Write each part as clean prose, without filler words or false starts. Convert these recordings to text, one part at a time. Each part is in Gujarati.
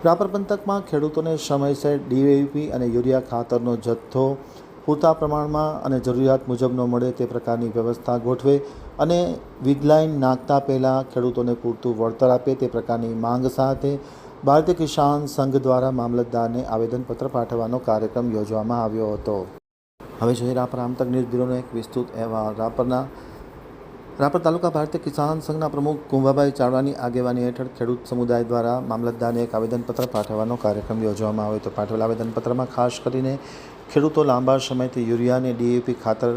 રાપર પંથકમાં ખેડૂતોને સમયસર ડીએપી અને યુરિયા ખાતરનો જથ્થો પૂરતા પ્રમાણમાં અને જરૂરિયાત મુજબનો મળે તે પ્રકારની વ્યવસ્થા ગોઠવે અને વીજલાઇન નાખતા પહેલાં ખેડૂતોને પૂરતું વળતર આપે તે પ્રકારની માંગ સાથે ભારતીય કિસાન સંઘ દ્વારા મામલતદારને આવેદનપત્ર પાઠવવાનો કાર્યક્રમ યોજવામાં આવ્યો હતો। હવે જોઈએ રાપર આમતક ન્યૂઝ બ્યુરોનો એક વિસ્તૃત અહેવાલ। રાપર તાલુકા ભારતીય કિસાન સંઘના પ્રમુખ કુંભાભાઈ ચાવડાની આગેવાની હેઠળ ખેડૂત સમુદાય દ્વારા મામલતદારને એક આવેદનપત્ર પાઠવવાનો કાર્યક્રમ યોજવામાં આવ્યો હતો। પાઠવેલ આવેદનપત્રમાં ખાસ કરીને ખેડૂતો લાંબા સમયથી યુરિયા અને ડીએપી ખાતર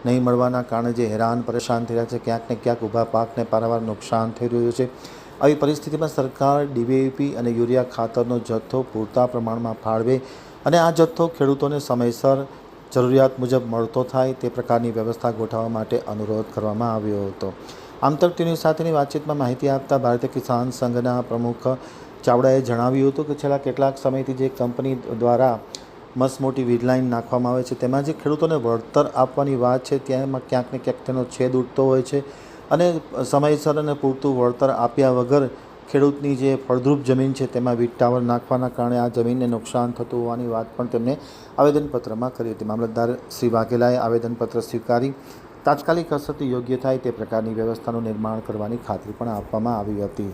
નહીં મળવાના કારણે જે હેરાન પરેશાન થઈ રહ્યા છે, ક્યાંક ને ક્યાંક ઊભા પાકને પારાવાર નુકસાન થઈ રહ્યું છે। આવી પરિસ્થિતિમાં સરકાર ડીએપી અને યુરિયા ખાતરનો જથ્થો પૂરતા પ્રમાણમાં ફાળવે અને આ જથ્થો ખેડૂતોને સમયસર જરૂરિયાત મુજબ મળતો થાય તે પ્રકારની વ્યવસ્થા ગોઠવવા માટે અનુરોધ કરવામાં આવ્યો હતો। આમતક ટીવી સાથેની વાતચીતમાં માહિતી આપતા ભારતીય કિસાન સંઘના પ્રમુખ ચાવડાએ જણાવ્યું હતું કે છેલ્લા કેટલાક સમયથી જે કંપની દ્વારા મસ્ત મોટી વીજલાઇન નાખવામાં આવે છે તેમાં જે ખેડૂતોને વળતર આપવાની વાત છે ત્યાં ક્યાંક ને ક્યાંક તેનો છેદ ઉઠતો હોય છે અને સમયસર અને પૂરતું વળતર આપ્યા વગર ખેડૂતની જે ફળદ્રુપ જમીન છે તેમાં વીજ ટાવર નાખવાના કારણે આ જમીનને નુકસાન થતું હોવાની વાત પણ તેમણે આવેદનપત્રમાં કરી હતી। મામલતદાર શ્રી વાઘેલાએ આવેદનપત્ર સ્વીકારી તાત્કાલિક અસરથી યોગ્ય થાય તે પ્રકારની વ્યવસ્થાનું નિર્માણ કરવાની ખાતરી પણ આપવામાં આવી હતી।